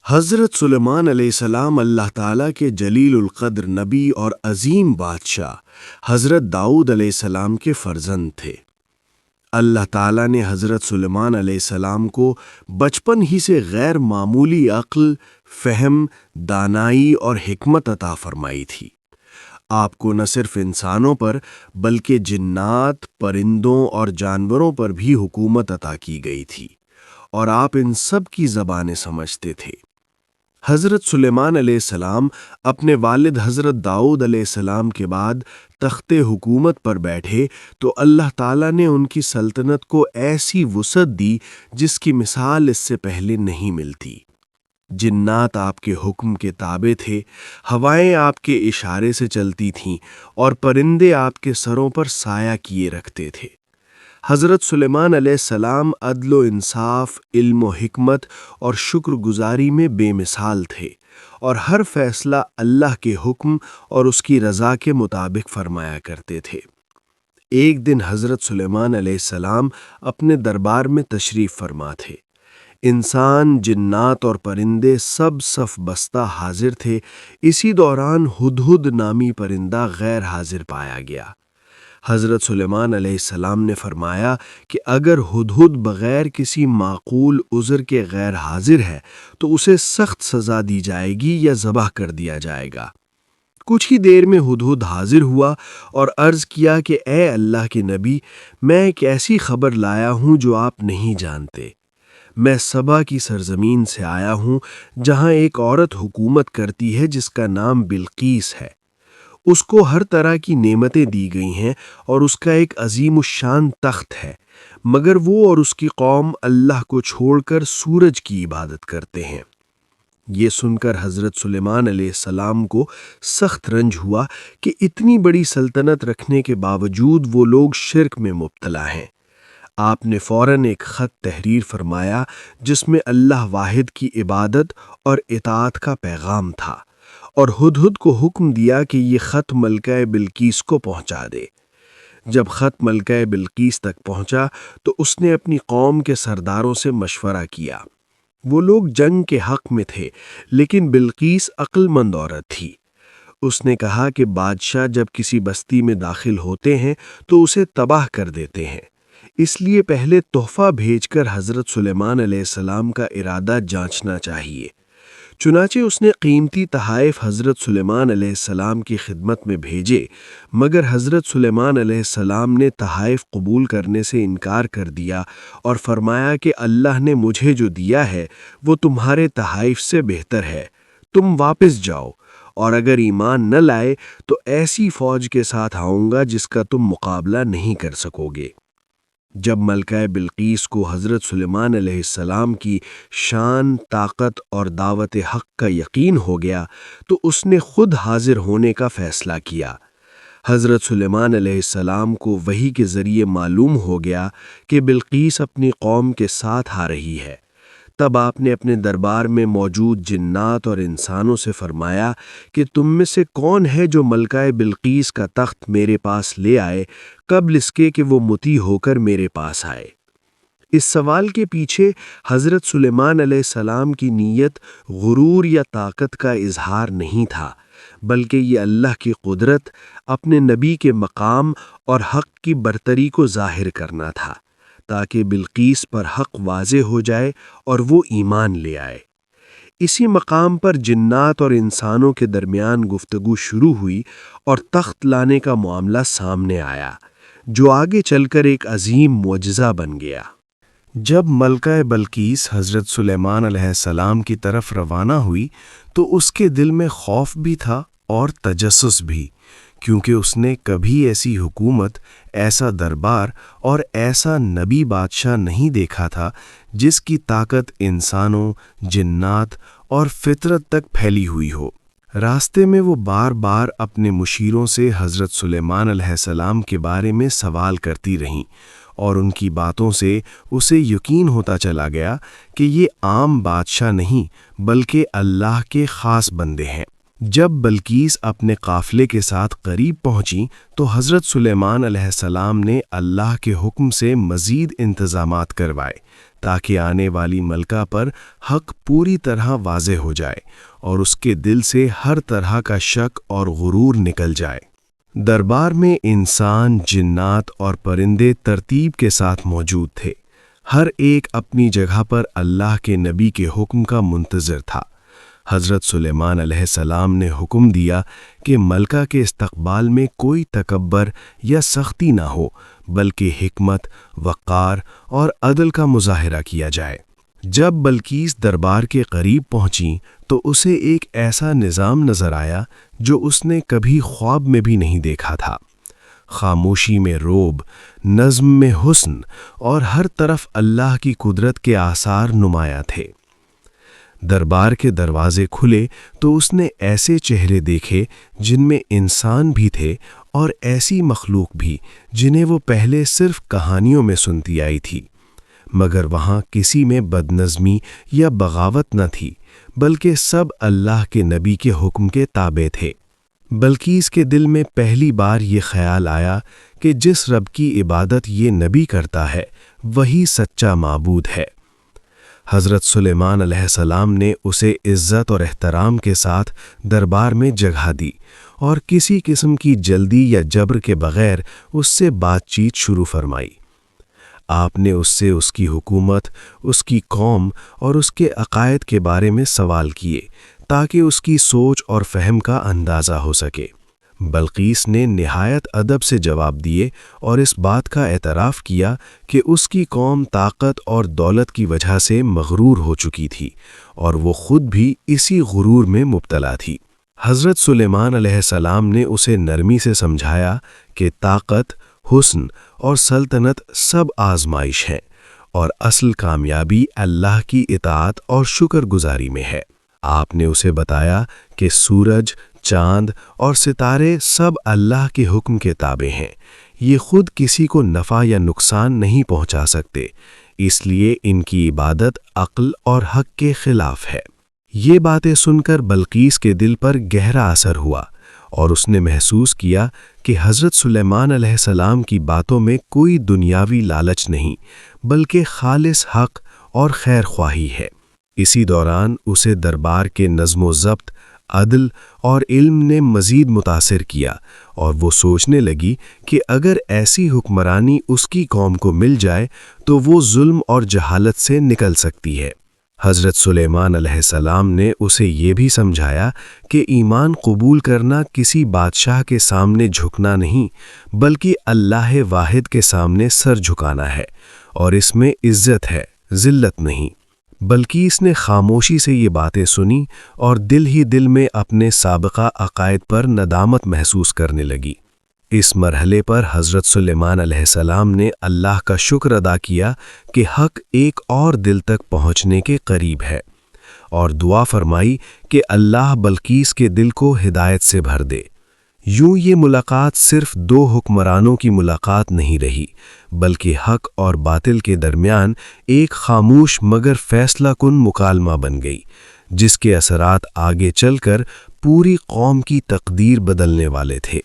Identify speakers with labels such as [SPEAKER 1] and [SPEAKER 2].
[SPEAKER 1] حضرت سلیمان علیہ السلام اللہ تعالیٰ کے جلیل القدر نبی اور عظیم بادشاہ حضرت داؤد علیہ السلام کے فرزند تھے۔ اللہ تعالیٰ نے حضرت سلیمان علیہ السلام کو بچپن ہی سے غیر معمولی عقل، فہم، دانائی اور حکمت عطا فرمائی تھی۔ آپ کو نہ صرف انسانوں پر بلکہ جنات، پرندوں اور جانوروں پر بھی حکومت عطا کی گئی تھی، اور آپ ان سب کی زبانیں سمجھتے تھے۔ حضرت سلیمان علیہ السلام اپنے والد حضرت داؤد علیہ السلام کے بعد تخت حکومت پر بیٹھے تو اللہ تعالیٰ نے ان کی سلطنت کو ایسی وسعت دی جس کی مثال اس سے پہلے نہیں ملتی۔ جنات آپ کے حکم کے تابع تھے، ہوائیں آپ کے اشارے سے چلتی تھیں، اور پرندے آپ کے سروں پر سایہ کیے رکھتے تھے۔ حضرت سلیمان علیہ السلام عدل و انصاف، علم و حکمت اور شکر گزاری میں بے مثال تھے، اور ہر فیصلہ اللہ کے حکم اور اس کی رضا کے مطابق فرمایا کرتے تھے۔ ایک دن حضرت سلیمان علیہ السلام اپنے دربار میں تشریف فرما تھے۔ انسان، جنات اور پرندے سب صف بستہ حاضر تھے۔ اسی دوران ہدہد نامی پرندہ غیر حاضر پایا گیا۔ حضرت سلیمان علیہ السلام نے فرمایا کہ اگر ہدہد بغیر کسی معقول عذر کے غیر حاضر ہے تو اسے سخت سزا دی جائے گی یا ذبح کر دیا جائے گا۔ کچھ ہی دیر میں ہدہد حاضر ہوا اور عرض کیا کہ اے اللہ کے نبی، میں ایک ایسی خبر لایا ہوں جو آپ نہیں جانتے۔ میں سبا کی سرزمین سے آیا ہوں جہاں ایک عورت حکومت کرتی ہے جس کا نام بلقیس ہے۔ اس کو ہر طرح کی نعمتیں دی گئی ہیں اور اس کا ایک عظیم الشان تخت ہے، مگر وہ اور اس کی قوم اللہ کو چھوڑ کر سورج کی عبادت کرتے ہیں۔ یہ سن کر حضرت سلیمان علیہ السلام کو سخت رنج ہوا کہ اتنی بڑی سلطنت رکھنے کے باوجود وہ لوگ شرک میں مبتلا ہیں۔ آپ نے فوراً ایک خط تحریر فرمایا جس میں اللہ واحد کی عبادت اور اطاعت کا پیغام تھا، اور ہدہد کو حکم دیا کہ یہ خط ملکہ بلقیس کو پہنچا دے۔ جب خط ملکہ بلقیس تک پہنچا تو اس نے اپنی قوم کے سرداروں سے مشورہ کیا۔ وہ لوگ جنگ کے حق میں تھے، لیکن بلقیس عقل مند عورت تھی۔ اس نے کہا کہ بادشاہ جب کسی بستی میں داخل ہوتے ہیں تو اسے تباہ کر دیتے ہیں، اس لیے پہلے تحفہ بھیج کر حضرت سلیمان علیہ السلام کا ارادہ جانچنا چاہیے۔ چنانچہ اس نے قیمتی تحائف حضرت سلیمان علیہ السلام کی خدمت میں بھیجے، مگر حضرت سلیمان علیہ السلام نے تحائف قبول کرنے سے انکار کر دیا اور فرمایا کہ اللہ نے مجھے جو دیا ہے وہ تمہارے تحائف سے بہتر ہے، تم واپس جاؤ، اور اگر ایمان نہ لائے تو ایسی فوج کے ساتھ آؤں گا جس کا تم مقابلہ نہیں کر سکو گے۔ جب ملکہ بلقیس کو حضرت سلیمان علیہ السلام کی شان، طاقت اور دعوت حق کا یقین ہو گیا تو اس نے خود حاضر ہونے کا فیصلہ کیا۔ حضرت سلیمان علیہ السلام کو وحی کے ذریعے معلوم ہو گیا کہ بلقیس اپنی قوم کے ساتھ آ رہی ہے۔ تب آپ نے اپنے دربار میں موجود جنات اور انسانوں سے فرمایا کہ تم میں سے کون ہے جو ملکہ بلقیس کا تخت میرے پاس لے آئے قبل اس کے کہ وہ مطیع ہو کر میرے پاس آئے۔ اس سوال کے پیچھے حضرت سلیمان علیہ السلام کی نیت غرور یا طاقت کا اظہار نہیں تھا، بلکہ یہ اللہ کی قدرت، اپنے نبی کے مقام اور حق کی برتری کو ظاہر کرنا تھا، تاکہ بلقیس پر حق واضح ہو جائے اور وہ ایمان لے آئے۔ اسی مقام پر جنات اور انسانوں کے درمیان گفتگو شروع ہوئی اور تخت لانے کا معاملہ سامنے آیا، جو آگے چل کر ایک عظیم معجزہ بن گیا۔ جب ملکہ بلقیس حضرت سلیمان علیہ السلام کی طرف روانہ ہوئی تو اس کے دل میں خوف بھی تھا اور تجسس بھی، کیونکہ اس نے کبھی ایسی حکومت، ایسا دربار اور ایسا نبی بادشاہ نہیں دیکھا تھا جس کی طاقت انسانوں، جنات اور فطرت تک پھیلی ہوئی ہو۔ راستے میں وہ بار بار اپنے مشیروں سے حضرت سلیمان علیہ السلام کے بارے میں سوال کرتی رہیں، اور ان کی باتوں سے اسے یقین ہوتا چلا گیا کہ یہ عام بادشاہ نہیں بلکہ اللہ کے خاص بندے ہیں۔ جب بلقیس اپنے قافلے کے ساتھ قریب پہنچی تو حضرت سلیمان علیہ السلام نے اللہ کے حکم سے مزید انتظامات کروائے تاکہ آنے والی ملکہ پر حق پوری طرح واضح ہو جائے اور اس کے دل سے ہر طرح کا شک اور غرور نکل جائے۔ دربار میں انسان، جنات اور پرندے ترتیب کے ساتھ موجود تھے۔ ہر ایک اپنی جگہ پر اللہ کے نبی کے حکم کا منتظر تھا۔ حضرت سلیمان علیہ السلام نے حکم دیا کہ ملکہ کے استقبال میں کوئی تکبر یا سختی نہ ہو، بلکہ حکمت، وقار اور عدل کا مظاہرہ کیا جائے۔ جب بلقیس دربار کے قریب پہنچی تو اسے ایک ایسا نظام نظر آیا جو اس نے کبھی خواب میں بھی نہیں دیکھا تھا۔ خاموشی میں رعب، نظم میں حسن اور ہر طرف اللہ کی قدرت کے آثار نمایاں تھے۔ دربار کے دروازے کھلے تو اس نے ایسے چہرے دیکھے جن میں انسان بھی تھے اور ایسی مخلوق بھی جنہیں وہ پہلے صرف کہانیوں میں سنتی آئی تھی، مگر وہاں کسی میں بدنظمی یا بغاوت نہ تھی، بلکہ سب اللہ کے نبی کے حکم کے تابع تھے۔ بلقیس کے دل میں پہلی بار یہ خیال آیا کہ جس رب کی عبادت یہ نبی کرتا ہے وہی سچا معبود ہے۔ حضرت سلیمان علیہ السلام نے اسے عزت اور احترام کے ساتھ دربار میں جگہ دی اور کسی قسم کی جلدی یا جبر کے بغیر اس سے بات چیت شروع فرمائی۔ آپ نے اس سے اس کی حکومت، اس کی قوم اور اس کے عقائد کے بارے میں سوال کیے تاکہ اس کی سوچ اور فہم کا اندازہ ہو سکے۔ بلقیس نے نہایت ادب سے جواب دیے اور اس بات کا اعتراف کیا کہ اس کی قوم طاقت اور دولت کی وجہ سے مغرور ہو چکی تھی اور وہ خود بھی اسی غرور میں مبتلا تھی۔ حضرت سلیمان علیہ السلام نے اسے نرمی سے سمجھایا کہ طاقت، حسن اور سلطنت سب آزمائش ہیں اور اصل کامیابی اللہ کی اطاعت اور شکر گزاری میں ہے۔ آپ نے اسے بتایا کہ سورج، چاند اور ستارے سب اللہ کے حکم کے تابع ہیں، یہ خود کسی کو نفع یا نقصان نہیں پہنچا سکتے، اس لیے ان کی عبادت عقل اور حق کے خلاف ہے۔ یہ باتیں سن کر بلقیس کے دل پر گہرا اثر ہوا اور اس نے محسوس کیا کہ حضرت سلیمان علیہ السلام کی باتوں میں کوئی دنیاوی لالچ نہیں، بلکہ خالص حق اور خیر خواہی ہے۔ اسی دوران اسے دربار کے نظم و ضبط، عدل اور علم نے مزید متاثر کیا اور وہ سوچنے لگی کہ اگر ایسی حکمرانی اس کی قوم کو مل جائے تو وہ ظلم اور جہالت سے نکل سکتی ہے۔ حضرت سلیمان علیہ السلام نے اسے یہ بھی سمجھایا کہ ایمان قبول کرنا کسی بادشاہ کے سامنے جھکنا نہیں، بلکہ اللہ واحد کے سامنے سر جھکانا ہے، اور اس میں عزت ہے، ذلت نہیں۔ بلقیس نے خاموشی سے یہ باتیں سنی اور دل ہی دل میں اپنے سابقہ عقائد پر ندامت محسوس کرنے لگی۔ اس مرحلے پر حضرت سلیمان علیہ السلام نے اللہ کا شکر ادا کیا کہ حق ایک اور دل تک پہنچنے کے قریب ہے، اور دعا فرمائی کہ اللہ بلقیس کے دل کو ہدایت سے بھر دے۔ یوں یہ ملاقات صرف دو حکمرانوں کی ملاقات نہیں رہی، بلکہ حق اور باطل کے درمیان ایک خاموش مگر فیصلہ کن مکالمہ بن گئی، جس کے اثرات آگے چل کر پوری قوم کی تقدیر بدلنے والے تھے۔